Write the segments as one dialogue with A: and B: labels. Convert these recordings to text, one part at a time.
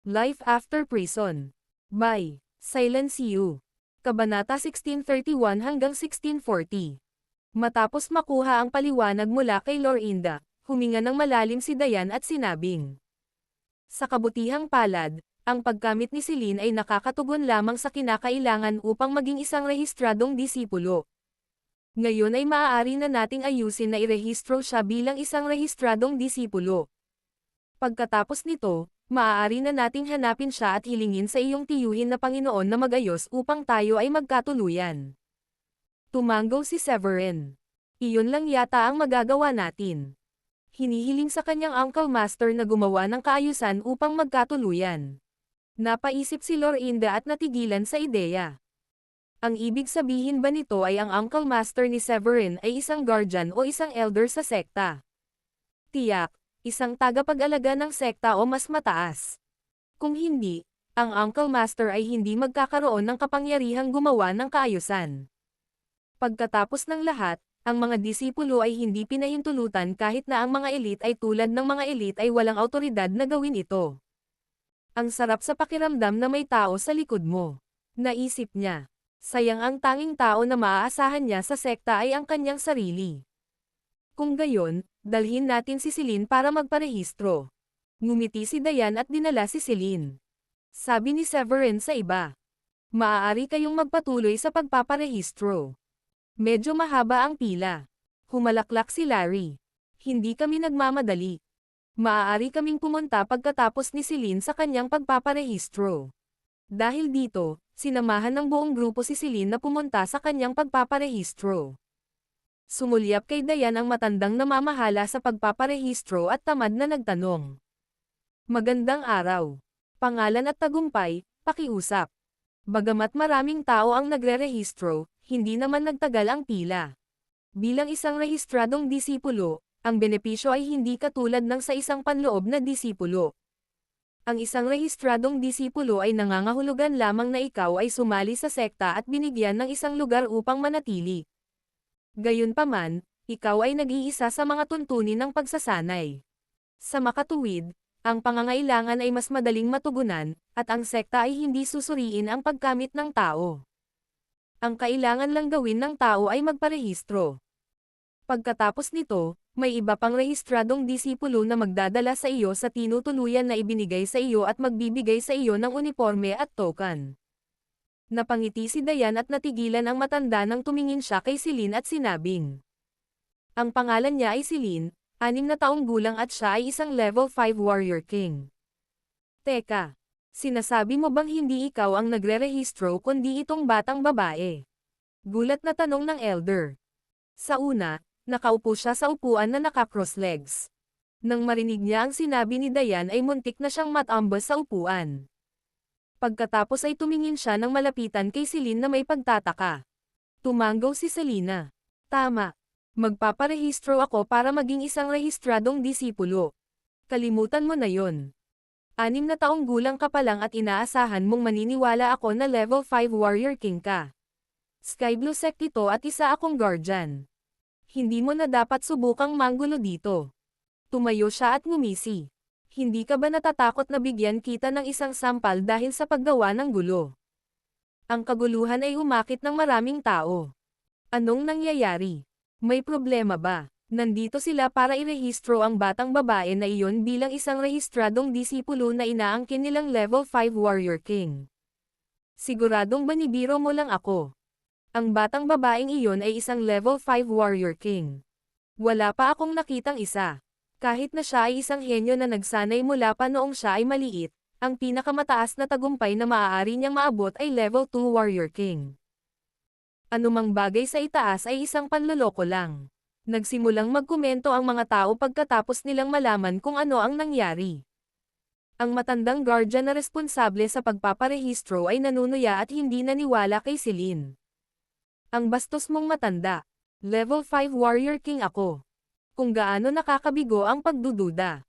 A: Life After Prison. By Silence You. Kabanata 1631 hanggang 1640. Matapos makuha ang paliwanag mula kay Lorinda, huminga ng malalim si Dayan at sinabing, sa kabutihang palad, ang pagkamit ni Celine ay nakakatugon lamang sa kinakailangan upang maging isang rehistradong disipulo. Ngayon ay maaari na nating ayusin na irehistro siya bilang isang rehistradong disipulo. Pagkatapos nito, maaari na nating hanapin siya at hilingin sa iyong tiyuhin na Panginoon na magayos upang tayo ay magkatuluyan. Tumanggaw si Severin. Iyon lang yata ang magagawa natin. Hinihiling sa kanyang Uncle Master na gumawa ng kaayusan upang magkatuluyan. Napaisip si Lorinda at natigilan sa ideya. Ang ibig sabihin ba nito ay ang Uncle Master ni Severin ay isang guardian o isang elder sa sekta? Tiyak, isang tagapag-alaga ng sekta o mas mataas. Kung hindi, ang Uncle Master ay hindi magkakaroon ng kapangyarihang gumawa ng kaayusan. Pagkatapos ng lahat, ang mga disipulo ay hindi pinahintulutan kahit na ang mga elite ay tulad ng mga elite ay walang awtoridad na gawin ito. Ang sarap sa pakiramdam na may tao sa likod mo. Naisip niya. Sayang ang tanging tao na maaasahan niya sa sekta ay ang kanyang sarili. Kung gayon, dalhin natin si Celine para magparehistro. Ngumiti si Dayan at dinala si Celine. Sabi ni Severin sa iba. Maaari kayong magpatuloy sa pagpaparehistro. Medyo mahaba ang pila. Humalaklak si Larry. Hindi kami nagmamadali. Maaari kaming pumunta pagkatapos ni Celine sa kanyang pagpaparehistro. Dahil dito, sinamahan ng buong grupo si Celine na pumunta sa kanyang pagpaparehistro. Sumulyap kay Dayan ang matandang namamahala sa pagpaparehistro at tamad na nagtanong. Magandang araw. Pangalan at tagumpay, pakiusap. Bagamat maraming tao ang nagre-rehistro, hindi naman nagtagal ang pila. Bilang isang rehistradong disipulo, ang benepisyo ay hindi katulad ng sa isang panloob na disipulo. Ang isang rehistradong disipulo ay nangangahulugan lamang na ikaw ay sumali sa sekta at binigyan ng isang lugar upang manatili. Gayunpaman, ikaw ay nag-iisa sa mga tuntunin ng pagsasanay. Sa makatuwid, ang pangangailangan ay mas madaling matugunan, at ang sekta ay hindi susuriin ang pagkamit ng tao. Ang kailangan lang gawin ng tao ay magparehistro. Pagkatapos nito, may iba pang rehistradong disipulo na magdadala sa iyo sa tinutuluyan na ibinigay sa iyo at magbibigay sa iyo ng uniforme at token. Napangiti si Dayan at natigilan ang matanda nang tumingin siya kay Celine at sinabing. Ang pangalan niya ay Celine, 6 na taong gulang at siya ay isang level 5 warrior king. Teka, sinasabi mo bang hindi ikaw ang nagre-rehistro kundi itong batang babae? Gulat na tanong ng elder. Sa una, nakaupo siya sa upuan na naka-cross legs. Nang marinig niya ang sinabi ni Dayan ay muntik na siyang matambas sa upuan. Pagkatapos ay tumingin siya ng malapitan kay Celine na may pagtataka. Tumanggaw si Selena. Tama. Magpaparehistro ako para maging isang rehistradong disipulo. Kalimutan mo na yon. 6 na taong gulang ka pa lang at inaasahan mong maniniwala ako na level 5 warrior king ka. Sky Blue Sect ito at isa akong guardian. Hindi mo na dapat subukang manggulo dito. Tumayo siya at ngumisi. Hindi ka ba natatakot na bigyan kita ng isang sampal dahil sa paggawa ng gulo? Ang kaguluhan ay umakit ng maraming tao. Anong nangyayari? May problema ba? Nandito sila para irehistro ang batang babae na iyon bilang isang rehistradong disipulo na inaangkin nilang level 5 warrior king. Siguradong banibiro mo lang ako. Ang batang babaeng iyon ay isang level 5 warrior king. Wala pa akong nakitang isa. Kahit na siya ay isang henyo na nagsanay mula pa noong siya ay maliit, ang pinakamataas na tagumpay na maaari niyang maabot ay level 2 warrior king. Anumang bagay sa itaas ay isang panloloko lang. Nagsimulang magkomento ang mga tao pagkatapos nilang malaman kung ano ang nangyari. Ang matandang guardian na responsable sa pagpaparehistro ay nanunuya at hindi naniwala kay Celine. Ang bastos mong matanda. Level 5 warrior king ako. Kung gaano nakakabigo ang pagdududa.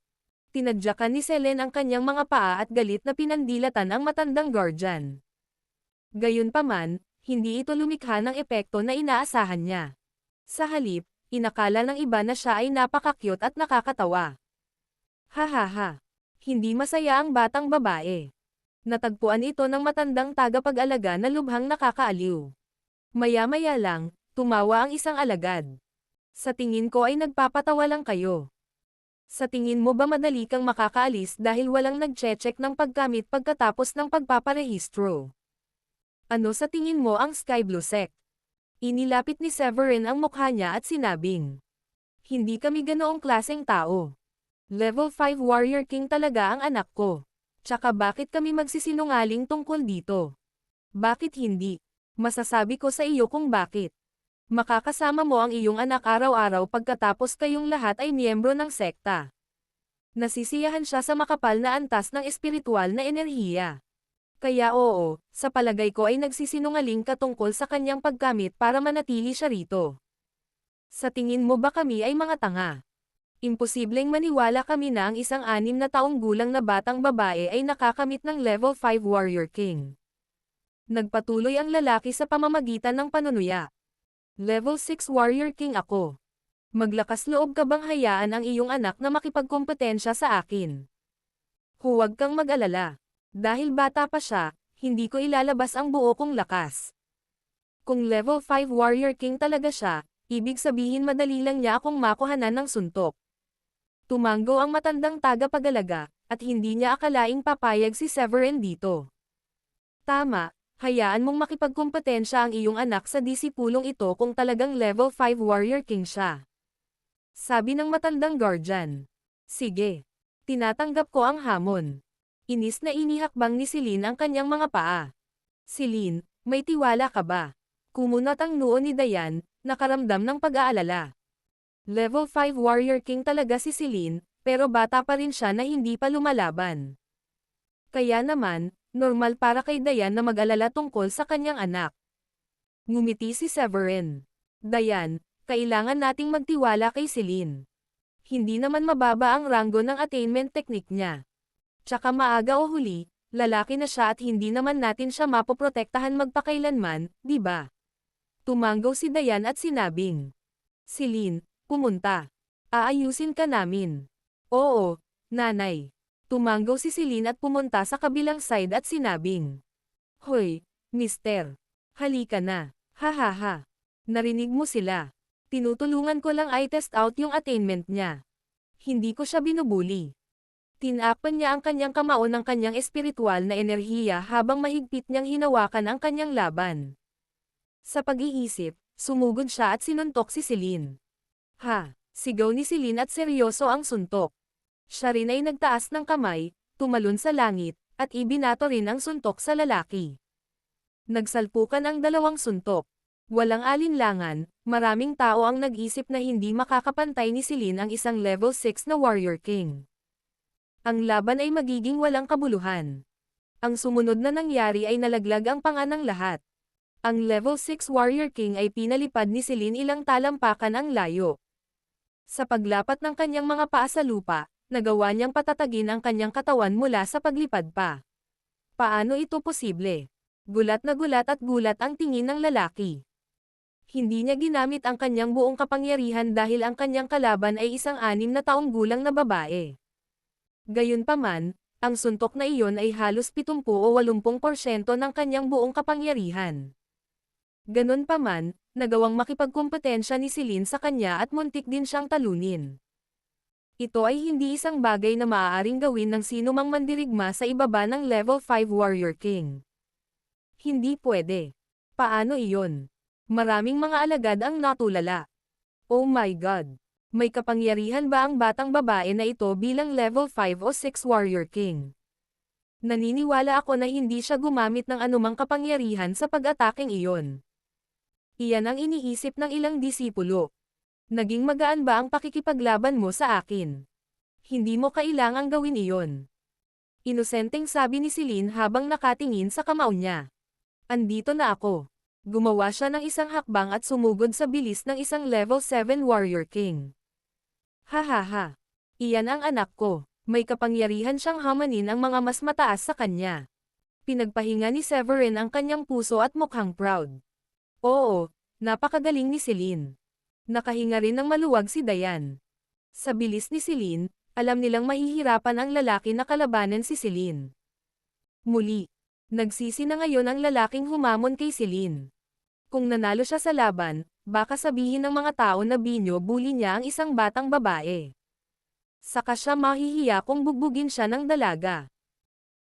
A: Tinadyakan ni Selene ang kanyang mga paa at galit na pinandilatan ang matandang guardian. Gayunpaman, hindi ito lumikha ng epekto na inaasahan niya. Sa halip, inakala ng iba na siya ay napaka-cute at nakakatawa. Hahaha. Hindi masaya ang batang babae. Natagpuan ito ng matandang tagapag-alaga na lubhang nakakaaliw. Maya-maya lang, tumawa ang isang alagad. Sa tingin ko ay nagpapatawa lang kayo. Sa tingin mo ba madali kang makakaalis dahil walang nag-check ng paggamit pagkatapos ng pagpaparehistro? Ano sa tingin mo ang Sky Blue Sect? Inilapit ni Severin ang mukha niya at sinabing, hindi kami ganoong klaseng tao. Level 5 Warrior King talaga ang anak ko. Tsaka bakit kami magsisinungaling tungkol dito? Bakit hindi? Masasabi ko sa iyo kung bakit. Makakasama mo ang iyong anak araw-araw pagkatapos kayong lahat ay miyembro ng sekta. Nasisiyahan siya sa makapal na antas ng espiritual na enerhiya. Kaya oo, sa palagay ko ay nagsisinungaling ka tungkol sa kanyang paggamit para manatili siya rito. Sa tingin mo ba kami ay mga tanga? Imposibleng maniwala kami na ang isang 6 na taong gulang na batang babae ay nakakamit ng level 5 Warrior King. Nagpatuloy ang lalaki sa pamamagitan ng panunuya. Level 6 Warrior King ako. Maglakas loob ka bang hayaan ang iyong anak na makipagkompetensya sa akin? Huwag kang mag-alala. Dahil bata pa siya, hindi ko ilalabas ang buo kong lakas. Kung level 5 Warrior King talaga siya, ibig sabihin madali lang niya akong makuhanan ng suntok. Tumanggo ang matandang tagapag-alaga, at hindi niya akalaing papayag si Severin dito. Tama, hayaan mong makipagkompetensya ang iyong anak sa disipulong ito kung talagang level 5 Warrior King siya. Sabi ng matandang guardian. Sige. Tinatanggap ko ang hamon. Inis na inihakbang ni Celine ang kanyang mga paa. Celine, may tiwala ka ba? Kumunat ang noo ni Dayan, nakaramdam ng pag-aalala. Level 5 Warrior King talaga si Celine, pero bata pa rin siya na hindi pa lumalaban. Kaya naman, normal para kay Dayan na mag-alala tungkol sa kanyang anak. Ngumiti si Severin. Dayan, kailangan nating magtiwala kay Celine. Hindi naman mababa ang ranggo ng attainment technique niya. Tsaka maaga o huli, lalaki na siya at hindi naman natin siya mapoprotektahan magpakailanman, di ba? Tumanggaw si Dayan at sinabing, Celine, pumunta. Aayusin ka namin. Oo, nanay. Tumanggaw si Celine at pumunta sa kabilang side at sinabing, Hoy, mister. Halika na. Ha ha ha. Narinig mo sila. Tinutulungan ko lang ay test out yung attainment niya. Hindi ko siya binubuli. Tinapan niya ang kanyang kamao ng kanyang espiritual na enerhiya habang mahigpit niyang hinawakan ang kanyang laban. Sa pag-iisip, sumugod siya at sinuntok si Celine. Ha! Sigaw ni Celine at seryoso ang suntok. Siya rin ay nagtaas ng kamay, tumalon sa langit, at ibinato rin ang suntok sa lalaki. Nagsalpukan ang dalawang suntok. Walang alinlangan, maraming tao ang nag-isip na hindi makakapantay ni Celine ang isang level 6 na Warrior King. Ang laban ay magiging walang kabuluhan. Ang sumunod na nangyari ay nalaglag ang panga ng lahat. Ang level 6 Warrior King ay pinalipad ni Celine ilang talampakan ang layo. Sa paglapat ng kanyang mga paa sa lupa, nagawa niyang patatagin ang kanyang katawan mula sa paglipad pa. Paano ito posible? Gulat na gulat at gulat ang tingin ng lalaki. Hindi niya ginamit ang kanyang buong kapangyarihan dahil ang kanyang kalaban ay isang 6 na taong gulang na babae. Gayunpaman, ang suntok na iyon ay halos 70 o 80% ng kanyang buong kapangyarihan. Ganun pa man, nagawang makipagkompetensya ni Celine sa kanya at muntik din siyang talunin. Ito ay hindi isang bagay na maaaring gawin ng sino mang mandirigma sa ibaba ng level 5 Warrior King. Hindi pwede. Paano iyon? Maraming mga alagad ang natulala. Oh my God! May kapangyarihan ba ang batang babae na ito bilang level 5 o 6 Warrior King? Naniniwala ako na hindi siya gumamit ng anumang kapangyarihan sa pag-ataking iyon. Iyan ang iniisip ng ilang disipulo. Naging magaan ba ang pakikipaglaban mo sa akin? Hindi mo kailangang gawin iyon. Inosenteng sabi ni Celine habang nakatingin sa kamao niya. Andito na ako. Gumawa siya ng isang hakbang at sumugod sa bilis ng isang level 7 Warrior King. Ha ha ha. Iyan ang anak ko. May kapangyarihan siyang hamanin ang mga mas mataas sa kanya. Pinagpahinga ni Severin ang kanyang puso at mukhang proud. Oo, napakagaling ni Celine. Nakahinga rin ng maluwag si Dayan. Sa bilis ni Celine, Alam nilang mahihirapan ang lalaki na kalabanan si Celine. Muli, nagsisi na ngayon ang lalaking humamon kay Celine. Kung nanalo siya sa laban, baka sabihin ng mga tao na binyo-bully niya ang isang batang babae. Saka siya mahihiya kung bugbugin siya ng dalaga.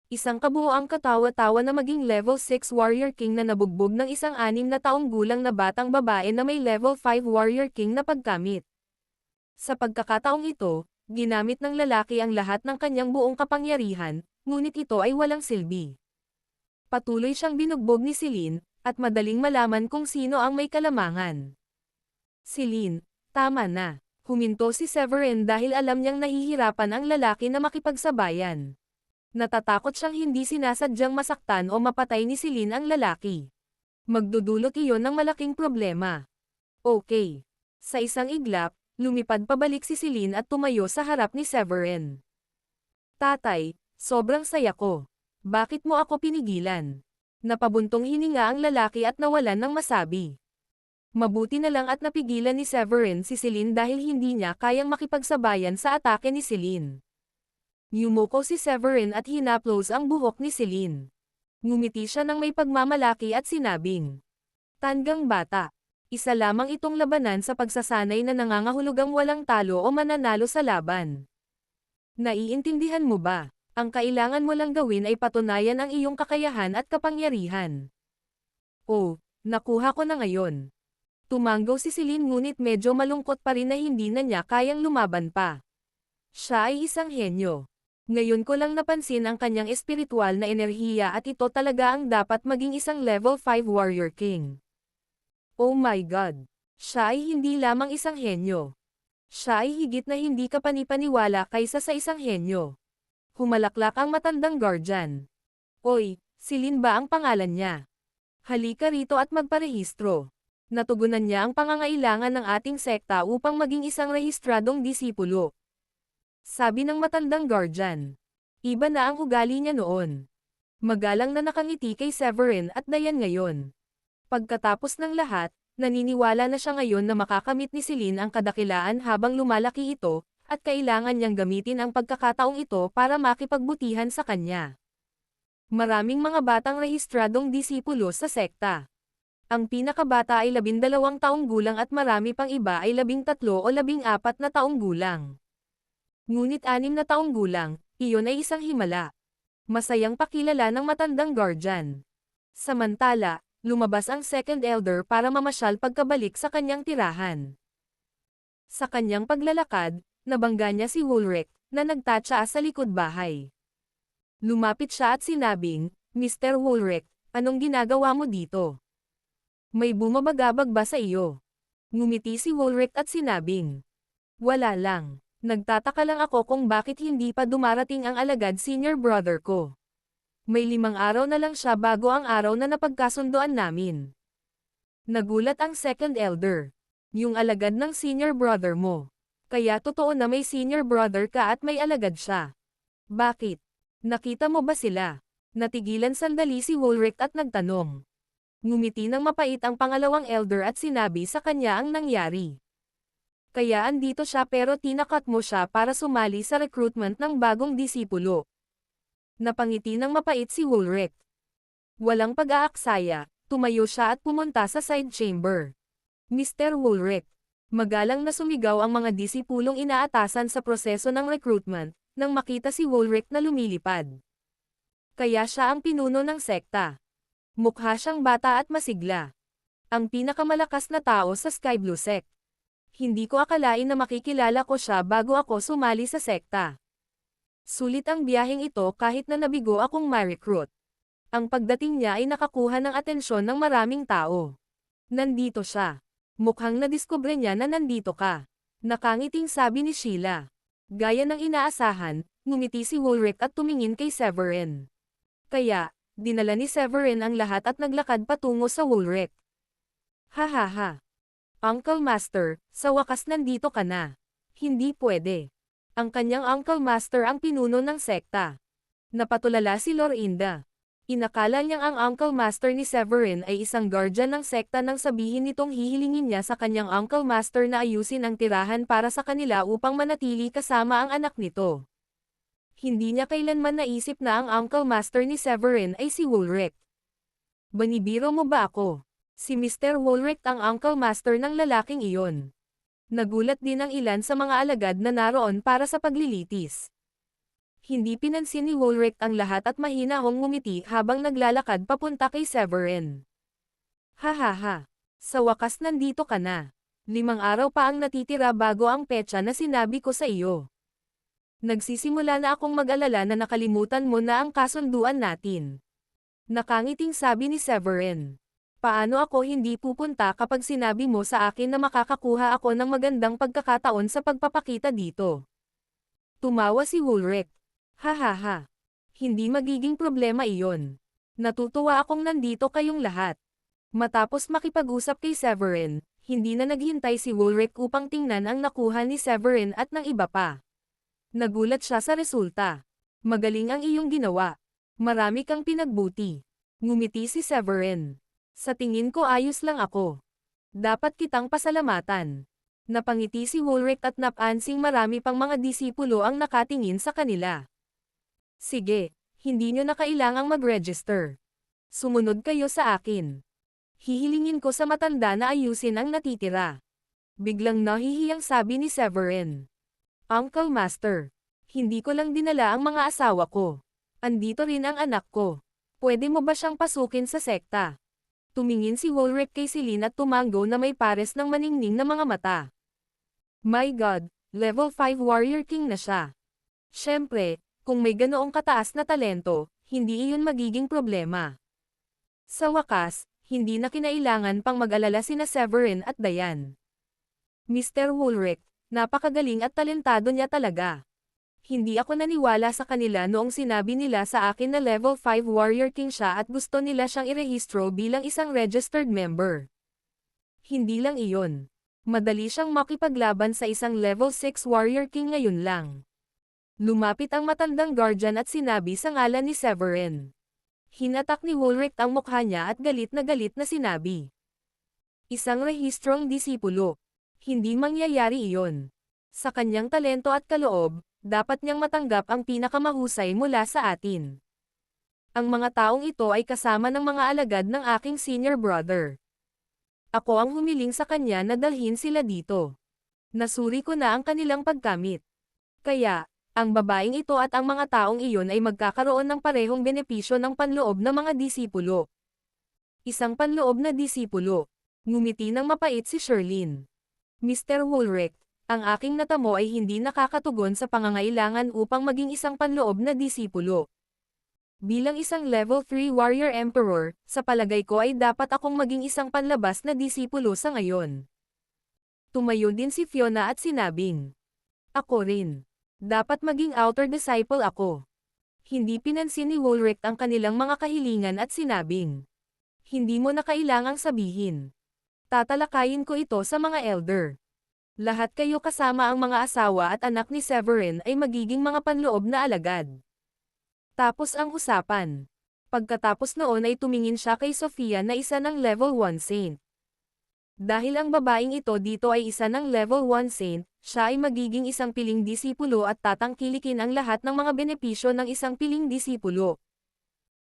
A: Isang kabuoang katawa-tawa na maging level 6 Warrior King na nabugbog ng isang 6 na taong gulang na batang babae na may level 5 Warrior King na pagkamit. Sa pagkakataong ito, ginamit ng lalaki ang lahat ng kanyang buong kapangyarihan, ngunit ito ay walang silbi. Patuloy siyang binugbog ni Celine, at madaling malaman kung sino ang may kalamangan. Celine, tama na. Huminto si Severin dahil alam niyang nahihirapan ang lalaki na makipagsabayan. Natatakot siyang hindi sinasadyang masaktan o mapatay ni Celine ang lalaki. Magdudulot iyon ng malaking problema. Okay. Sa isang iglap, lumipad pabalik si Celine at tumayo sa harap ni Severin. Tatay, sobrang saya ko. Bakit mo ako pinigilan? Napabuntong hininga ang lalaki at nawalan ng masabi. Mabuti na lang at napigilan ni Severin si Celine dahil hindi niya kayang makipagsabayan sa atake ni Celine. Yumuko si Severin at hinaplos ang buhok ni Celine. Ngumiti siya ng may pagmamalaki at sinabing, "Tandang bata, isa lamang itong labanan sa pagsasanay na nangangahulugang walang talo o mananalo sa laban. Naiintindihan mo ba? Ang kailangan mo lang gawin ay patunayan ang iyong kakayahan at kapangyarihan." "Oh, nakuha ko na ngayon." Tumanggaw si Celine ngunit medyo malungkot pa rin na hindi na niya kayang lumaban pa. Siya ay isang henyo. Ngayon ko lang napansin ang kanyang espiritual na enerhiya at ito talaga ang dapat maging isang level 5 Warrior King. Oh my God! Siya ay hindi lamang isang henyo. Siya ay higit na hindi kapanipaniwala kaysa sa isang henyo. Humalaklak ang matandang guardian. "Oy, Celine ba ang pangalan niya? Halika rito at magparehistro." Natugunan niya ang pangangailangan ng ating sekta upang maging isang rehistradong disipulo. Sabi ng matandang guardian. Iba na ang ugali niya noon. Magalang na nakangiti kay Severin at Dayan ngayon. Pagkatapos ng lahat, naniniwala na siya ngayon na makakamit ni Celine ang kadakilaan habang lumalaki ito, at kailangan niyang gamitin ang pagkakataong ito para makipagbutihan sa kanya. Maraming mga batang rehistradong disipulo sa sekta. Ang pinakabata ay 12 taong gulang at marami pang iba ay 13 o 14 na taong gulang. Ngunit 6 na taong gulang, iyon ay isang himala. Masayang pakilala ng matandang guardian. Samantala, lumabas ang second elder para mamasyal pagkabalik sa kanyang tirahan. Sa kanyang paglalakad, nabangga niya si Woolrich, na nagtatsa sa likod bahay. Lumapit siya at sinabing, "Mr. Woolrich, anong ginagawa mo dito? May bumabagabag ba sa iyo?" Ngumiti si Woolrich at sinabing, "Wala lang. Nagtataka lang ako kung bakit hindi pa dumarating ang alagad senior brother ko. May 5 araw na lang siya bago ang araw na napagkasundoan namin." Nagulat ang second elder. "Yung alagad ng senior brother mo. Kaya totoo na may senior brother ka at may alagad siya. Bakit? Nakita mo ba sila?" Natigilan sandali si Woolrich at nagtanong. Ngumiti ng mapait ang pangalawang elder at sinabi sa kanya ang nangyari. "Kaya andito siya pero tinakat mo siya para sumali sa recruitment ng bagong disipulo." Napangiti ng mapait si Woolrich. Walang pag-aaksaya, tumayo siya at pumunta sa side chamber. "Mr. Woolrich." Magalang na sumigaw ang mga disipulong inaatasan sa proseso ng recruitment, nang makita si Woolrich na lumilipad. Kaya siya ang pinuno ng sekta. Mukha siyang bata at masigla. Ang pinakamalakas na tao sa Sky Blue Sect. Hindi ko akalain na makikilala ko siya bago ako sumali sa sekta. Sulit ang biyaheng ito kahit na nabigo akong ma-recruit. Ang pagdating niya ay nakakuha ng atensyon ng maraming tao. Nandito siya. Mukhang nadiskubre niya na nandito ka. Nakangiting sabi ni Sheila. Gaya ng inaasahan, ngumiti si Woolrich at tumingin kay Severin. Kaya, dinala ni Severin ang lahat at naglakad patungo sa Woolrich. "Hahaha. Uncle Master, sa wakas nandito ka na." Hindi pwede. Ang kanyang Uncle Master ang pinuno ng sekta. Napatulala si Lorinda. Inakala niyang ang Uncle Master ni Severin ay isang guardian ng sekta nang sabihin nitong hihilingin niya sa kanyang Uncle Master na ayusin ang tirahan para sa kanila upang manatili kasama ang anak nito. Hindi niya kailanman naisip na ang Uncle Master ni Severin ay si Woolrich. Banibiro mo ba ako? Si Mr. Woolrich ang Uncle Master ng lalaking iyon. Nagulat din ang ilan sa mga alagad na naroon para sa paglilitis. Hindi pinansin ni Woolrich ang lahat at mahinahong ngumiti habang naglalakad papunta kay Severin. Hahaha. Sa wakas nandito ka na. 5 araw pa ang natitira bago ang petsa na sinabi ko sa iyo. Nagsisimula na akong mag-alala na nakalimutan mo na ang kasunduan natin. Nakangiting sabi ni Severin. Paano ako hindi pupunta kapag sinabi mo sa akin na makakakuha ako ng magandang pagkakataon sa pagpapakita dito? Tumawa si Woolrich. Hahaha. Hindi magiging problema iyon. Natutuwa akong nandito kayong lahat. Matapos makipag-usap kay Severin, hindi na naghintay si Woolrich upang tingnan ang nakuha ni Severin at ng iba pa. Nagulat siya sa resulta. Magaling ang iyong ginawa. Marami kang pinagbuti. Ngumiti si Severin. Sa tingin ko ayos lang ako. Dapat kitang pasalamatan. Napangiti si Woolrich at napansing marami pang mga disipulo ang nakatingin sa kanila. Sige, hindi nyo na kailangang mag-register. Sumunod kayo sa akin. Hihilingin ko sa matanda na ayusin ang natitira. Biglang nahihiyang sabi ni Severin. Uncle Master, hindi ko lang dinala ang mga asawa ko. Andito rin ang anak ko. Pwede mo ba siyang pasukin sa sekta? Tumingin si Woolrich kay Celine at tumango na may pares ng maningning na mga mata. My God, level 5 warrior king na siya. Siyempre, kung may ganoong kataas na talento, hindi iyon magiging problema. Sa wakas, hindi na kinailangan pang mag-alala sina Severin at Diane. Mr. Woolrich, napakagaling at talentado niya talaga. Hindi ako naniwala sa kanila noong sinabi nila sa akin na level 5 warrior king siya at gusto nila siyang irehistro bilang isang registered member. Hindi lang iyon. Madali siyang makipaglaban sa isang level 6 warrior king ngayon lang. Lumapit ang matandang guardian at sinabi sa ngalan ni Severin. Hinatak ni Woolrich ang mukha niya at galit na sinabi. Isang rehistrong disipulo. Hindi mangyayari iyon. Sa kanyang talento at kaloob, dapat niyang matanggap ang pinakamahusay mula sa atin. Ang mga taong ito ay kasama ng mga alagad ng aking senior brother. Ako ang humiling sa kanya na dalhin sila dito. Nasuri ko na ang kanilang pagkamit. Kaya, ang babaeng ito at ang mga taong iyon ay magkakaroon ng parehong benepisyo ng panloob na mga disipulo. Isang panloob na disipulo. Ngumiti ng mapait si Sherlyn. Mr. Woolrich, ang aking natamo ay hindi nakakatugon sa pangangailangan upang maging isang panloob na disipulo. Bilang isang level 3 warrior emperor, sa palagay ko ay dapat akong maging isang panlabas na disipulo sa ngayon. Tumayo din si Fiona at sinabing, ako rin. Dapat maging outer disciple ako. Hindi pinansin ni Woolrich ang kanilang mga kahilingan at sinabing, hindi mo na kailangang sabihin. Tatalakayin ko ito sa mga elder. Lahat kayo kasama ang mga asawa at anak ni Severin ay magiging mga panloob na alagad. Tapos ang usapan. Pagkatapos noon ay tumingin siya kay Sofia na isa ng level 1 saint. Dahil ang babaeng ito dito ay isa ng level 1 saint, siya ay magiging isang piling disipulo at tatangkilikin ang lahat ng mga benepisyo ng isang piling disipulo.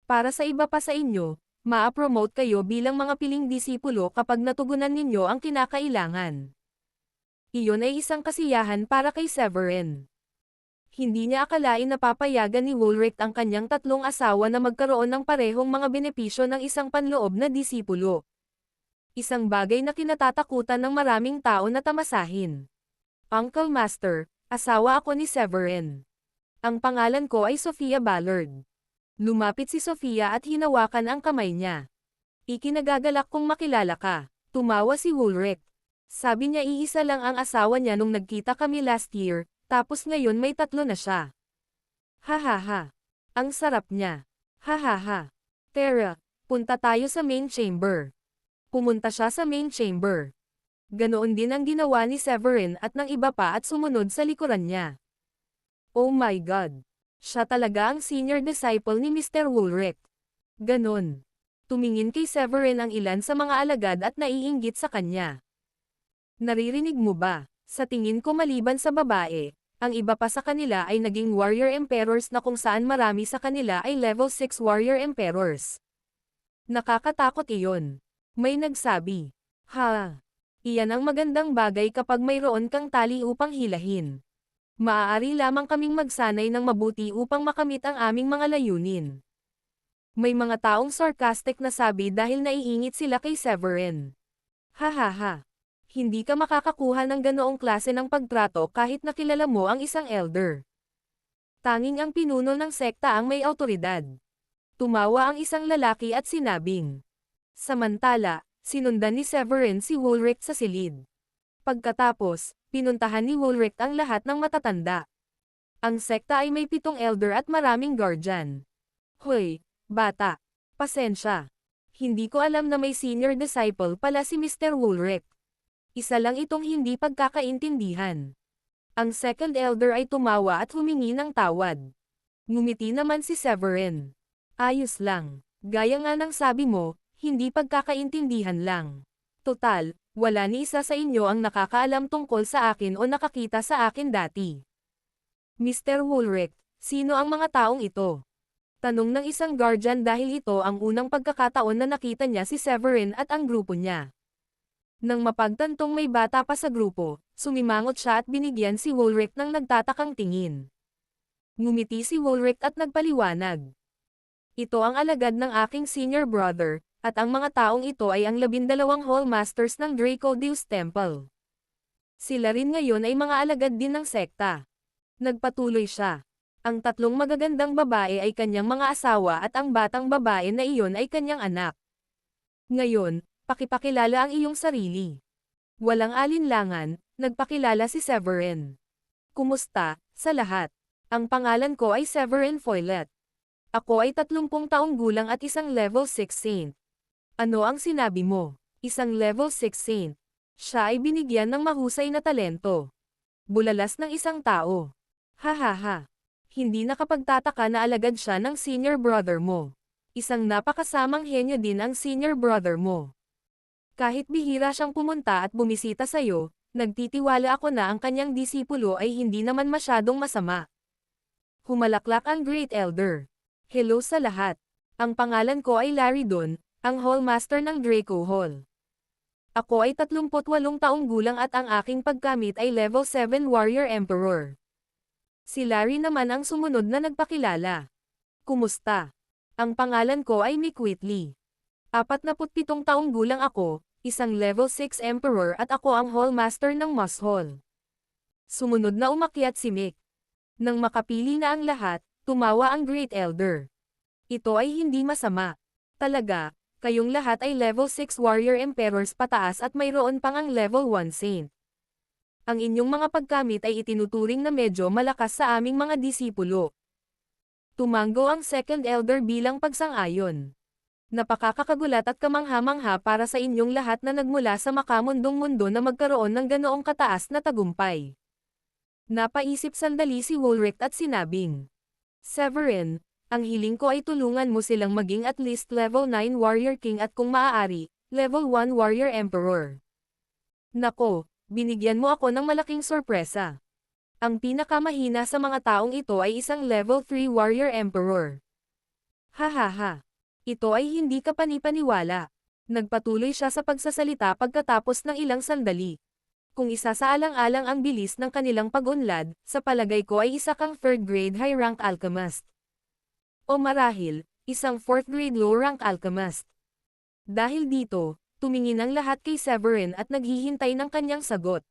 A: Para sa iba pa sa inyo, maa-promote kayo bilang mga piling disipulo kapag natugunan ninyo ang kinakailangan. Iyon ay isang kasiyahan para kay Severin. Hindi niya akalain na papayagan ni Woolrich ang kanyang 3 asawa na magkaroon ng parehong mga benepisyo ng isang panloob na disipulo. Isang bagay na kinatatakutan ng maraming tao na tamasahin. Uncle Master, asawa ako ni Severin. Ang pangalan ko ay Sophia Ballard. Lumapit si Sophia at hinawakan ang kamay niya. Ikinagagalak kong makilala ka. Tumawa si Woolrich. Sabi niya iisa lang ang asawa niya nung nagkita kami last year, tapos ngayon may 3 na siya. Hahaha. Ang sarap niya. Hahaha. Tara, punta tayo sa main chamber. Pumunta siya sa main chamber. Ganoon din ang ginawa ni Severin at ng iba pa at sumunod sa likuran niya. Oh my God! Siya talaga ang senior disciple ni Mr. Woolrich. Ganon. Tumingin kay Severin ang ilan sa mga alagad at naiinggit sa kanya. Naririnig mo ba? Sa tingin ko maliban sa babae, ang iba pa sa kanila ay naging warrior emperors na kung saan marami sa kanila ay level 6 warrior emperors. Nakakatakot iyon. May nagsabi. Ha! Iyan ang magandang bagay kapag mayroon kang tali upang hilahin. Maaari lamang kaming magsanay ng mabuti upang makamit ang aming mga layunin. May mga taong sarcastic na sabi dahil naiingit sila kay Severin. Hahaha. Hindi ka makakakuha ng ganoong klase ng pagtrato kahit nakilala mo ang isang elder. Tanging ang pinuno ng sekta ang may awtoridad. Tumawa ang isang lalaki at sinabing. Samantala, sinundan ni Severin si Wulrich sa silid. Pagkatapos, pinuntahan ni Wulrich ang lahat ng matatanda. Ang sekta ay may 7 elder at maraming guardian. Hoy, bata. Pasensya. Hindi ko alam na may senior disciple pala si Mr. Wulrich. Isa lang itong hindi pagkakaintindihan. Ang second elder ay tumawa at humingi ng tawad. Ngumiti naman si Severin. Ayos lang. Gaya nga ng sabi mo, hindi pagkakaintindihan lang. Total, wala ni isa sa inyo ang nakakaalam tungkol sa akin o nakakita sa akin dati. Mr. Wulrich, sino ang mga taong ito? Tanong ng isang guardian dahil ito ang unang pagkakataon na nakita niya si Severin at ang grupo niya. Nang mapagtantong may bata pa sa grupo, sumimangot siya at binigyan si Wulrich ng nagtatakang tingin. Ngumiti si Wulrich at nagpaliwanag. Ito ang alagad ng aking senior brother, at ang mga taong ito ay ang 12 Hall Masters ng Dracodeus Temple. Sila rin ngayon ay mga alagad din ng sekta. Nagpatuloy siya. Ang 3 magagandang babae ay kanyang mga asawa at ang batang babae na iyon ay kanyang anak. Ngayon, pakipakilala ang iyong sarili. Walang alinlangan, nagpakilala si Severin. Kumusta, sa lahat? Ang pangalan ko ay Severin Foylet. Ako ay 30 taong gulang at isang level 6 saint. Ano ang sinabi mo? Isang level 6 saint. Siya ay binigyan ng mahusay na talento. Bulalas ng isang tao. Hahaha. Hindi nakapagtataka na alagad siya ng senior brother mo. Isang napakasamang henyo din ang senior brother mo. Kahit bihira siyang pumunta at bumisita sa'yo, nagtitiwala ako na ang kanyang disipulo ay hindi naman masyadong masama. Humalaklak ang Great Elder. Hello sa lahat. Ang pangalan ko ay Larry Don, ang Hall Master ng Draco Hall. Ako ay 38 taong gulang at ang aking pagkamit ay level 7 Warrior Emperor. Si Larry naman ang sumunod na nagpakilala. Kumusta? Ang pangalan ko ay Mick Whitley. 47 taong gulang ako, isang level 6 Emperor at ako ang Hall Master ng Moss Hall. Sumunod na umakyat si Mick. Nang makapili na ang lahat, tumawa ang Great Elder. Ito ay hindi masama. Talaga, kayong lahat ay level 6 Warrior Emperors pataas at mayroon pang ang level 1 Saint. Ang inyong mga pagkamit ay itinuturing na medyo malakas sa aming mga disipulo. Tumanggo ang second elder bilang pagsang-ayon. Napakakagulat at kamangha-mangha para sa inyong lahat na nagmula sa makamundong mundo na magkaroon ng ganoong kataas na tagumpay. Napaisip sandali si Wulrich at sinabing, Severin, ang hiling ko ay tulungan mo silang maging at least level 9 Warrior King at kung maaari, level 1 Warrior Emperor. Nako! Binigyan mo ako ng malaking sorpresa. Ang pinakamahina sa mga taong ito ay isang level 3 Warrior Emperor. Hahaha. Ito ay hindi ka panipaniwala. Nagpatuloy siya sa pagsasalita pagkatapos ng ilang sandali. Kung isasaalang-alang ang bilis ng kanilang pag-unlad, sa palagay ko ay isa kang 3rd grade high rank alchemist. O marahil, isang 4th grade low rank alchemist. Dahil dito, tumingin ang lahat kay Severin at naghihintay ng kanyang sagot.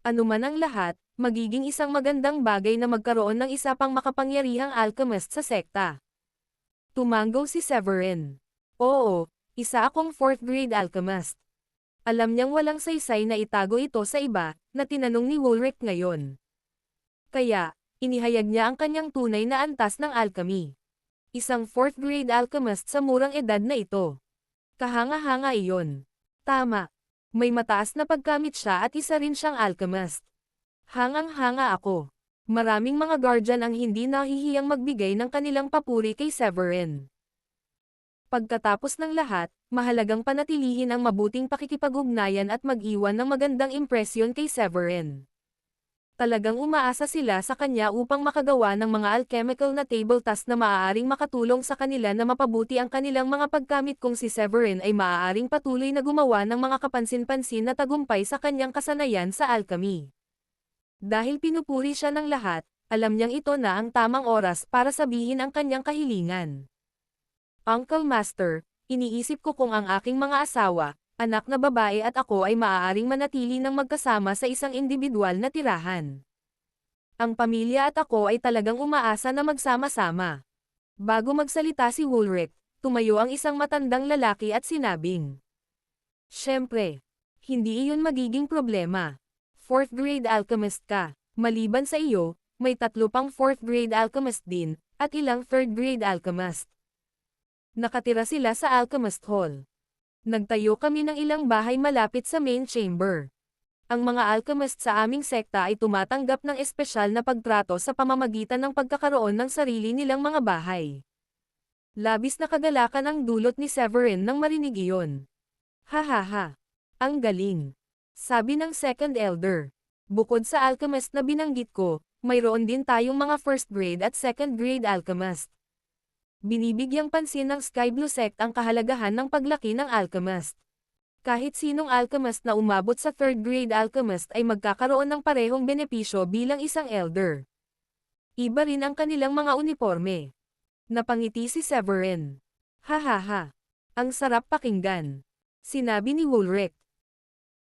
A: Ano man ang lahat, magiging isang magandang bagay na magkaroon ng isa pang makapangyarihang alchemist sa sekta. Tumanggo si Severin. Oo, isa akong 4th grade alchemist. Alam niyang walang saysay na itago ito sa iba, na tinanong ni Wulrich ngayon. Kaya, inihayag niya ang kanyang tunay na antas ng alchemy. Isang 4th grade alchemist sa murang edad na ito. Kahanga-hanga iyon. Tama. May mataas na pagkamit siya at isa rin siyang alchemist. Hangang-hanga ako. Maraming mga guardian ang hindi nahihiyang magbigay ng kanilang papuri kay Severin. Pagkatapos ng lahat, mahalagang panatilihin ang mabuting pakikipag-ugnayan at mag-iwan ng magandang impresyon kay Severin. Talagang umaasa sila sa kanya upang makagawa ng mga alchemical na table task na maaaring makatulong sa kanila na mapabuti ang kanilang mga paggamit kung si Severin ay maaaring patuloy na gumawa ng mga kapansin-pansin na tagumpay sa kanyang kasanayan sa alchemy. Dahil pinupuri siya ng lahat, alam niyang ito na ang tamang oras para sabihin ang kanyang kahilingan. Uncle Master, iniisip ko kung ang aking mga asawa, anak na babae at ako ay maaaring manatili ng magkasama sa isang individual na tirahan. Ang pamilya at ako ay talagang umaasa na magsama-sama. Bago magsalita si Woolrich, tumayo ang isang matandang lalaki at sinabing, "Siyempre, hindi iyon magiging problema. 4th grade alchemist ka. Maliban sa iyo, may 3 pang 4th grade alchemist din, at ilang 3rd grade alchemist. Nakatira sila sa Alchemist Hall. Nagtayo kami ng ilang bahay malapit sa main chamber. Ang mga alchemist sa aming sekta ay tumatanggap ng espesyal na pagtrato sa pamamagitan ng pagkakaroon ng sarili nilang mga bahay." Labis na kagalakan ang dulot ni Severin nang marinig iyon. "Hahaha. Ang galing," sabi ng second elder. "Bukod sa alchemist na binanggit ko, mayroon din tayong mga first grade at second grade alchemist. Binibigyang pansin ng Sky Blue Sect ang kahalagahan ng paglaki ng alchemist. Kahit sinong alchemist na umabot sa 3rd grade alchemist ay magkakaroon ng parehong benepisyo bilang isang elder. Iba rin ang kanilang mga uniforme." Napangiti si Severin. "Hahaha. Ang sarap pakinggan," sinabi ni Woolrich.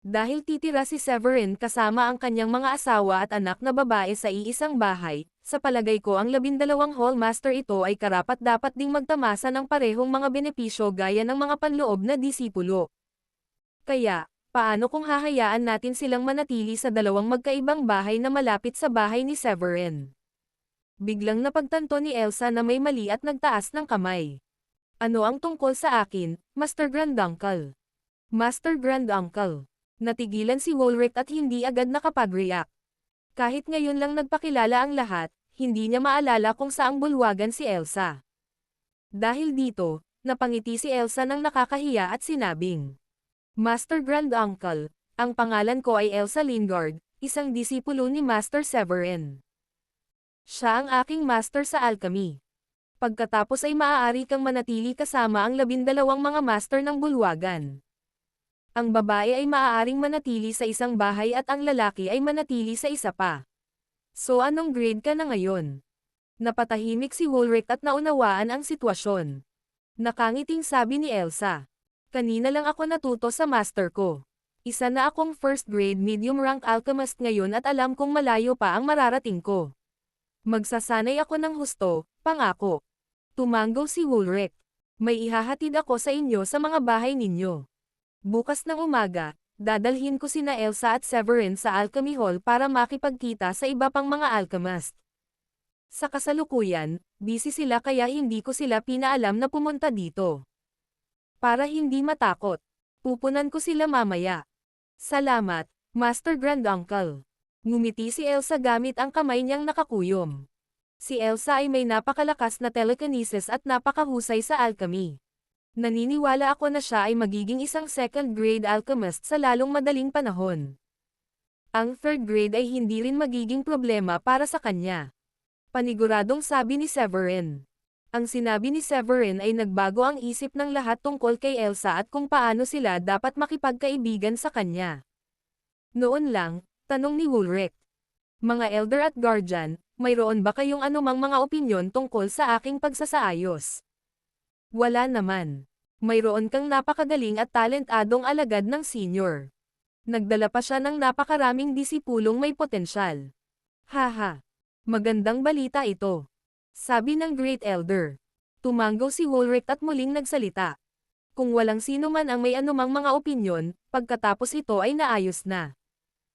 A: Dahil titira si Severin kasama ang kanyang mga asawa at anak na babae sa iisang bahay, sa palagay ko ang 12 hallmaster ito ay karapat-dapat ding magtamasa ng parehong mga benepisyo gaya ng mga panloob na disipulo. Kaya, paano kung hahayaan natin silang manatili sa dalawang magkaibang bahay na malapit sa bahay ni Severin? Biglang napagtanto ni Elsa na may mali at nagtaas ng kamay. "Ano ang tungkol sa akin, Master Granduncle?" "Master Granduncle." Natigilan si Woolrich at hindi agad nakapag-react. Kahit ngayon lang nagpakilala ang lahat, hindi niya maalala kung saang bulwagan si Elsa. Dahil dito, napangiti si Elsa nang nakakahiya at sinabing, "Master Granduncle, ang pangalan ko ay Elsa Lingard, isang disipulo ni Master Severin. Siya ang aking master sa alchemy. Pagkatapos ay maaari kang manatili kasama ang 12 mga master ng bulwagan. Ang babae ay maaaring manatili sa isang bahay at ang lalaki ay manatili sa isa pa. So anong grade ka na ngayon?" Napatahimik si Woolrich at naunawaan ang sitwasyon. Nakangiting sabi ni Elsa, "Kanina lang ako natuto sa master ko. Isa na akong first grade medium rank alchemist ngayon at alam kong malayo pa ang mararating ko. Magsasanay ako ng husto, pangako." Tumanggo si Woolrich. "May ihahatid ako sa inyo sa mga bahay ninyo. Bukas ng umaga, dadalhin ko sina Elsa at Severin sa Alchemy Hall para makipagkita sa iba pang mga alchemist. Sa kasalukuyan, busy sila kaya hindi ko sila pinaalam na pumunta dito. Para hindi matakot, pupunan ko sila mamaya." "Salamat, Master Granduncle." Ngumiti si Elsa gamit ang kamay niyang nakakuyom. Si Elsa ay may napakalakas na telekinesis at napakahusay sa alchemy. Naniniwala ako na siya ay magiging isang second grade alchemist sa lalong madaling panahon. Ang 3rd grade ay hindi rin magiging problema para sa kanya. Paniguradong sabi ni Severin. Ang sinabi ni Severin ay nagbago ang isip ng lahat tungkol kay Elsa at kung paano sila dapat makipagkaibigan sa kanya. Noon lang, tanong ni Woolrich, "Mga elder at guardian, mayroon ba kayong anumang mga opinyon tungkol sa aking pagsasaayos?" "Wala naman. Mayroon kang napakagaling at talentadong alagad ng senior. Nagdala pa siya ng napakaraming disipulong may potensyal. Haha. Magandang balita ito," sabi ng Great Elder. Tumanggo si Woolrich at muling nagsalita. Kung walang sino man ang may anumang mga opinyon, pagkatapos ito ay naayos na.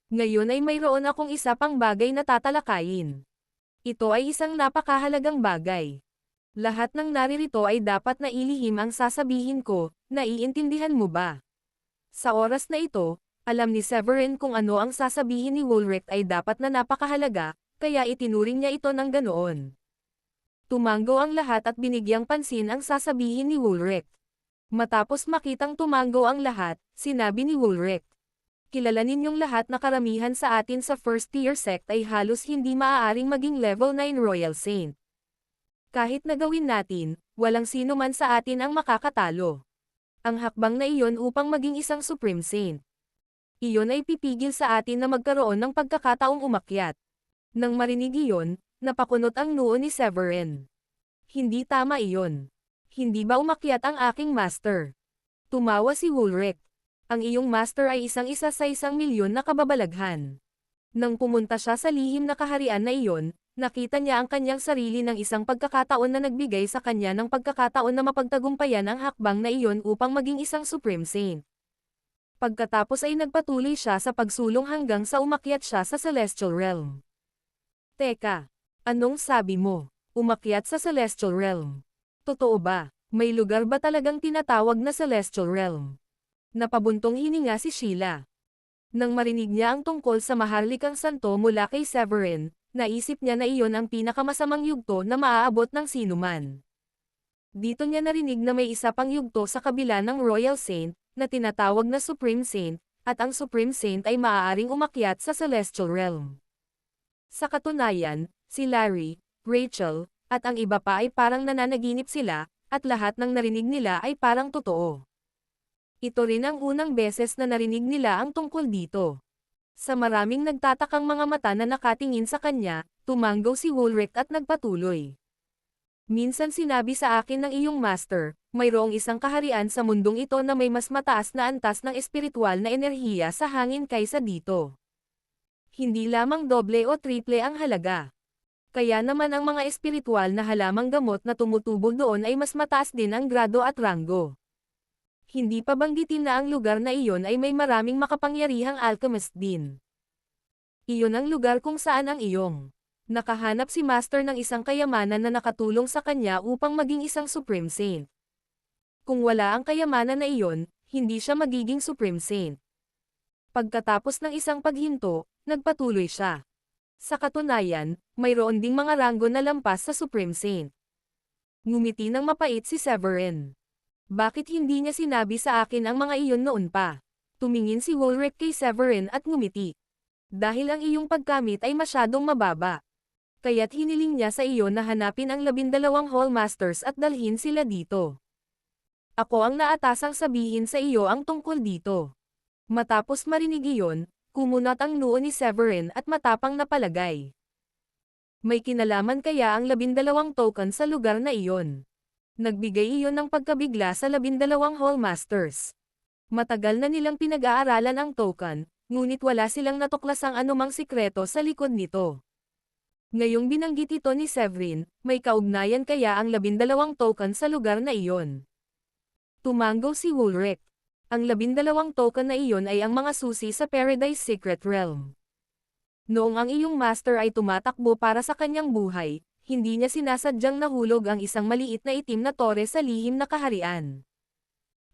A: Ngayon ay mayroon akong isa pang bagay na tatalakayin. Ito ay isang napakahalagang bagay. Lahat ng naririto ay dapat na ilihim ang sasabihin ko, naiintindihan mo ba? Sa oras na ito, alam ni Severin kung ano ang sasabihin ni Woolrich ay dapat na napakahalaga, kaya itinuring niya ito ng ganoon. Tumanggo ang lahat at binigyang pansin ang sasabihin ni Woolrich. Matapos makitang tumango ang lahat, sinabi ni Woolrich. Kilala ninyong lahat na karamihan sa atin sa first-tier sect ay halos hindi maaaring maging level 9 Royal Saint. Kahit na gawin natin, walang sino man sa atin ang makakatalo. Ang hakbang na iyon upang maging isang Supreme Saint. Iyon ay pipigil sa atin na magkaroon ng pagkakataong umakyat. Nang marinig iyon, napakunot ang noo ni Severin. Hindi tama iyon. Hindi ba umakyat ang aking master? Tumawa si Woolrich. Ang iyong master ay isang-isa sa 1,000,000 na kababalaghan. Nang pumunta siya sa lihim na kaharian na iyon, nakita niya ang kanyang sarili ng isang pagkakataon na nagbigay sa kanya ng pagkakataon na mapagtagumpayan ang hakbang na iyon upang maging isang Supreme Saint. Pagkatapos ay nagpatuloy siya sa pagsulong hanggang sa umakyat siya sa Celestial Realm. Teka, anong sabi mo? Umakyat sa Celestial Realm? Totoo ba? May lugar ba talagang tinatawag na Celestial Realm? Napabuntong hininga si Sheila. Nang marinig niya ang tungkol sa maharlikang santo mula kay Severin, naisip niya na iyon ang pinakamasamang yugto na maaabot ng sinuman. Dito niya narinig na may isa pang yugto sa kabila ng Royal Saint, na tinatawag na Supreme Saint, at ang Supreme Saint ay maaaring umakyat sa Celestial Realm. Sa katunayan, si Larry, Rachel, at ang iba pa ay parang nananaginip sila, at lahat ng narinig nila ay parang totoo. Ito rin ang unang beses na narinig nila ang tungkol dito. Sa maraming nagtatakang mga mata na nakatingin sa kanya, tumanggaw si Woolrich at nagpatuloy. Minsan sinabi sa akin ng iyong master, mayroong isang kaharian sa mundong ito na may mas mataas na antas ng espiritual na enerhiya sa hangin kaysa dito. Hindi lamang doble o triple ang halaga. Kaya naman ang mga espiritual na halamang gamot na tumutubo doon ay mas mataas din ang grado at ranggo. Hindi pa banggitin na ang lugar na iyon ay may maraming makapangyarihang alchemist din. Iyon ang lugar kung saan ang iyong nakahanap si Master ng isang kayamanan na nakatulong sa kanya upang maging isang Supreme Saint. Kung wala ang kayamanan na iyon, hindi siya magiging Supreme Saint. Pagkatapos ng isang paghinto, nagpatuloy siya. Sa katunayan, mayroon ding mga ranggo na lampas sa Supreme Saint. Ngumiti ng mapait si Severin. Bakit hindi niya sinabi sa akin ang mga iyon noon pa? Tumingin si Woolrich kay Severin at ngumiti. Dahil ang iyong pagkamit ay masyadong mababa. Kaya't hiniling niya sa iyo na hanapin ang 12 Hallmasters at dalhin sila dito. Ako ang naatasang sabihin sa iyo ang tungkol dito. Matapos marinig iyon, kumunat ang noo ni Severin at matapang na palagay. May kinalaman kaya ang 12 token sa lugar na iyon? Nagbigay iyon ng pagkabigla sa 12 Hallmasters. Matagal na nilang pinag-aaralan ang token, ngunit wala silang natuklasang anumang sikreto sa likod nito. Ngayong binanggit ito ni Severin, may kaugnayan kaya ang 12 token sa lugar na iyon? Tumanggaw si Woolrich. Ang 12 token na iyon ay ang mga susi sa Paradise Secret Realm. Noong ang iyong master ay tumatakbo para sa kanyang buhay, hindi niya sinasadyang nahulog ang isang maliit na itim na tore sa lihim na kaharian.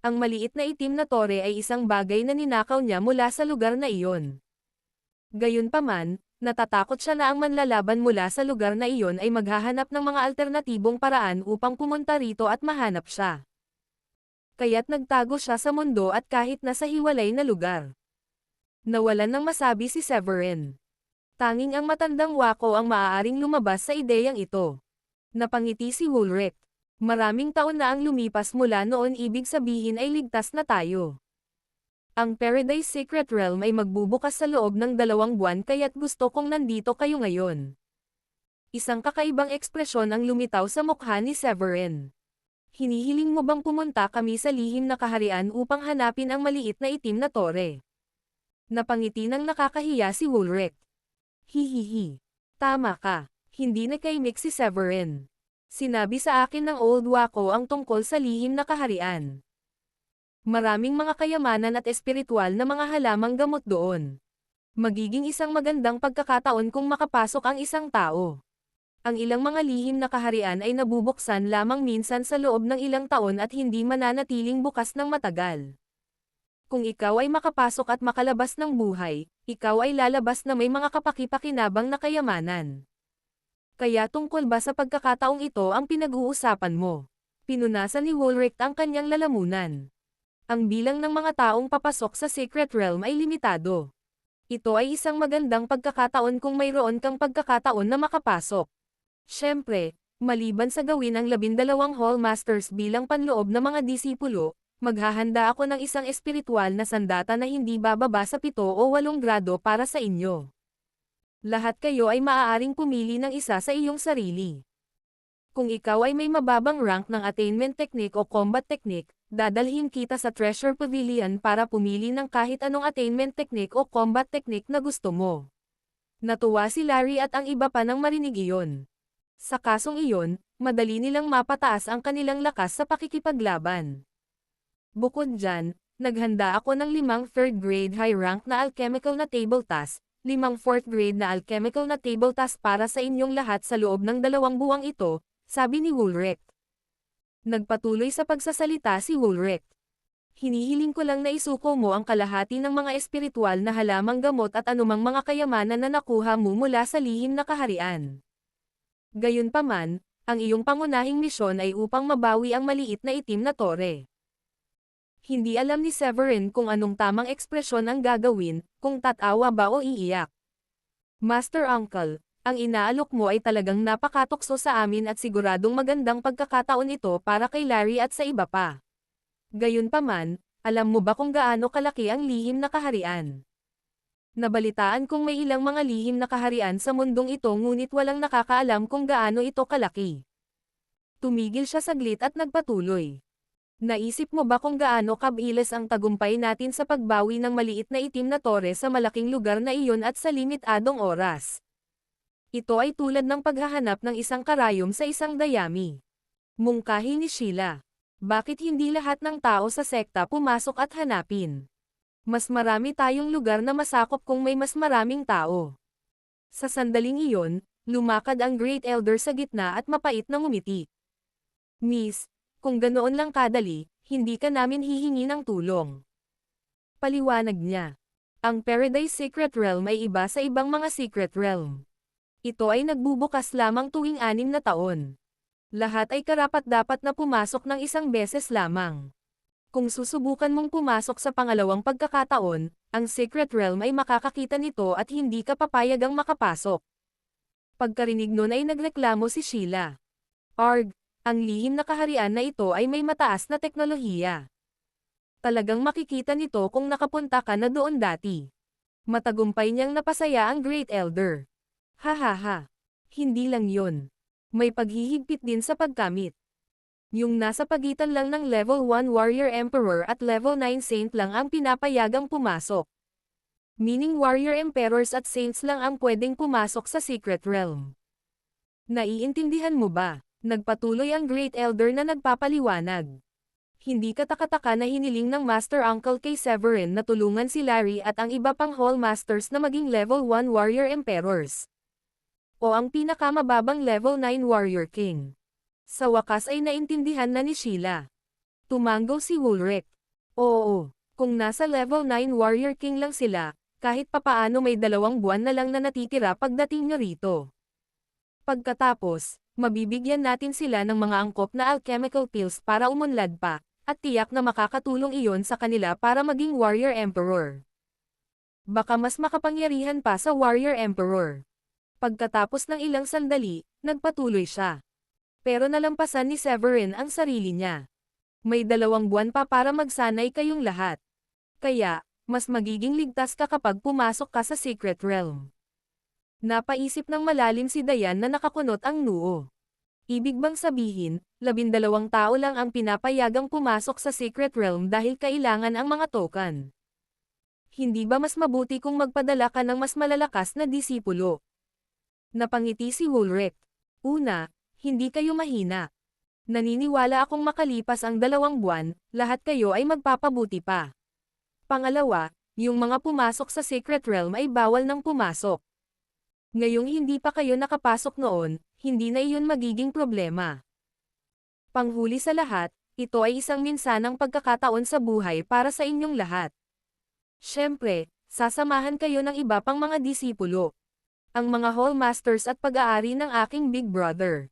A: Ang maliit na itim na tore ay isang bagay na ninakaw niya mula sa lugar na iyon. Gayunpaman, natatakot siya na ang manlalaban mula sa lugar na iyon ay maghahanap ng mga alternatibong paraan upang pumunta rito at mahanap siya. Kaya't nagtago siya sa mundo at kahit nasa hiwalay na lugar. Nawalan ng masabi si Severin. Tanging ang matandang wako ang maaaring lumabas sa ideyang ito. Napangiti si Woolrich. Maraming taon na ang lumipas mula noon, ibig sabihin ay ligtas na tayo. Ang Paradise Secret Realm ay magbubukas sa loob ng 2 buwan kaya't gusto kong nandito kayo ngayon. Isang kakaibang ekspresyon ang lumitaw sa mukha ni Severin. Hinihiling mo bang pumunta kami sa lihim na kaharian upang hanapin ang maliit na itim na tore? Napangiti ng nakakahiya si Woolrich. Hihihi. Tama ka. Hindi nakaimik si Severin. Sinabi sa akin ng Old Wako ang tungkol sa lihim na kaharian. Maraming mga kayamanan at espiritual na mga halamang gamot doon. Magiging isang magandang pagkakataon kung makapasok ang isang tao. Ang ilang mga lihim na kaharian ay nabubuksan lamang minsan sa loob ng ilang taon at hindi mananatiling bukas ng matagal. Kung ikaw ay makapasok at makalabas ng buhay, ikaw ay lalabas na may mga kapaki-pakinabang na kayamanan. Kaya tungkol ba sa pagkakataong ito ang pinag-uusapan mo? Pinunasan ni Woolrich ang kanyang lalamunan. Ang bilang ng mga taong papasok sa Secret Realm ay limitado. Ito ay isang magandang pagkakataon kung mayroon kang pagkakataon na makapasok. Siyempre, maliban sa gawin ang 12 Hall Masters bilang panloob na mga disipulo, maghahanda ako ng isang espiritual na sandata na hindi bababa sa 7 o 8 grado para sa inyo. Lahat kayo ay maaaring pumili ng isa sa iyong sarili. Kung ikaw ay may mababang rank ng attainment technique o combat technique, dadalhin kita sa Treasure Pavilion para pumili ng kahit anong attainment technique o combat technique na gusto mo. Natuwa si Larry at ang iba pa nang marinig iyon. Sa kasong iyon, madali nilang mapataas ang kanilang lakas sa pakikipaglaban. Bukod dyan, naghanda ako ng 5 third grade high rank na alchemical na table task, 5 fourth grade na alchemical na table task para sa inyong lahat sa loob ng 2 buwang ito, sabi ni Woolrich. Nagpatuloy sa pagsasalita si Woolrich. Hinihiling ko lang na isuko mo ang kalahati ng mga espiritual na halamang gamot at anumang mga kayamanan na nakuha mo mula sa lihim na kaharian. Gayunpaman, ang iyong pangunahing misyon ay upang mabawi ang maliit na itim na tore. Hindi alam ni Severin kung anong tamang ekspresyon ang gagawin, kung tatawa ba o iiyak. Master Uncle, ang inaalok mo ay talagang napakatokso sa amin at siguradong magandang pagkakataon ito para kay Larry at sa iba pa. Gayunpaman, alam mo ba kung gaano kalaki ang lihim na kaharian? Nabalitaan kong may ilang mga lihim na kaharian sa mundong ito ngunit walang nakakaalam kung gaano ito kalaki. Tumigil siya saglit at nagpatuloy. Naisip mo ba kung gaano kabilis ang tagumpay natin sa pagbawi ng maliit na itim na tore sa malaking lugar na iyon at sa limitadong oras? Ito ay tulad ng paghahanap ng isang karayom sa isang dayami. Mungkahi ni Sheila. Bakit hindi lahat ng tao sa sekta pumasok at hanapin? Mas marami tayong lugar na masakop kung may mas maraming tao. Sa sandaling iyon, lumakad ang Great Elder sa gitna at mapait na ngumiti. Miss, kung ganoon lang kadali, hindi ka namin hihingi ng tulong. Paliwanag niya. Ang Paradise Secret Realm ay iba sa ibang mga Secret Realm. Ito ay nagbubukas lamang tuwing 6 na taon. Lahat ay karapat-dapat na pumasok ng isang beses lamang. Kung susubukan mong pumasok sa pangalawang pagkakataon, ang Secret Realm ay makakakita nito at hindi ka papayagang makapasok. Pagkarinig nun ay nagreklamo si Sheila. Arg, ang lihim na kaharian na ito ay may mataas na teknolohiya. Talagang makikita nito kung nakapunta ka na doon dati. Matagumpay niyang napasaya ang Great Elder. Hahaha. Hindi lang yun. May paghihigpit din sa pagkamit. Yung nasa pagitan lang ng level 1 Warrior Emperor at level 9 Saint lang ang pinapayagang pumasok. Meaning Warrior Emperors at Saints lang ang pwedeng pumasok sa Secret Realm. Naiintindihan mo ba? Nagpatuloy ang Great Elder na nagpapaliwanag. Hindi katakataka na hiniling ng Master Uncle kay Severin na tulungan si Larry at ang iba pang Hall Masters na maging level 1 Warrior Emperors. O ang pinakamababang level 9 Warrior King. Sa wakas ay naintindihan na ni Sheila. Tumango si Woolrich. Oo, kung nasa level 9 Warrior King lang sila, kahit papaano may 2 buwan na lang na natitira pagdating nyo rito. Pagkatapos, mabibigyan natin sila ng mga angkop na alchemical pills para umunlad pa, at tiyak na makakatulong iyon sa kanila para maging Warrior Emperor. Baka mas makapangyarihan pa sa Warrior Emperor. Pagkatapos ng ilang sandali, nagpatuloy siya. Pero nalampasan ni Severin ang sarili niya. May 2 buwan pa para magsanay kayong lahat. Kaya, mas magiging ligtas ka kapag pumasok ka sa Secret Realm. Napaisip ng malalim si Dayan na nakakunot ang noo. Ibig bang sabihin, 12 tao lang ang pinapayagang pumasok sa Secret Realm dahil kailangan ang mga token? Hindi ba mas mabuti kung magpadala ka ng mas malalakas na disipulo? Napangiti si Woolrich. Una, hindi kayo mahina. Naniniwala akong makalipas ang 2 buwan, lahat kayo ay magpapabuti pa. Pangalawa, yung mga pumasok sa Secret Realm ay bawal nang pumasok. Ngayong hindi pa kayo nakapasok noon, hindi na iyon magiging problema. Panghuli sa lahat, ito ay isang minsanang pagkakataon sa buhay para sa inyong lahat. Siyempre, sasamahan kayo ng iba pang mga disipulo. Ang mga Hall Masters at pag-aari ng aking Big Brother.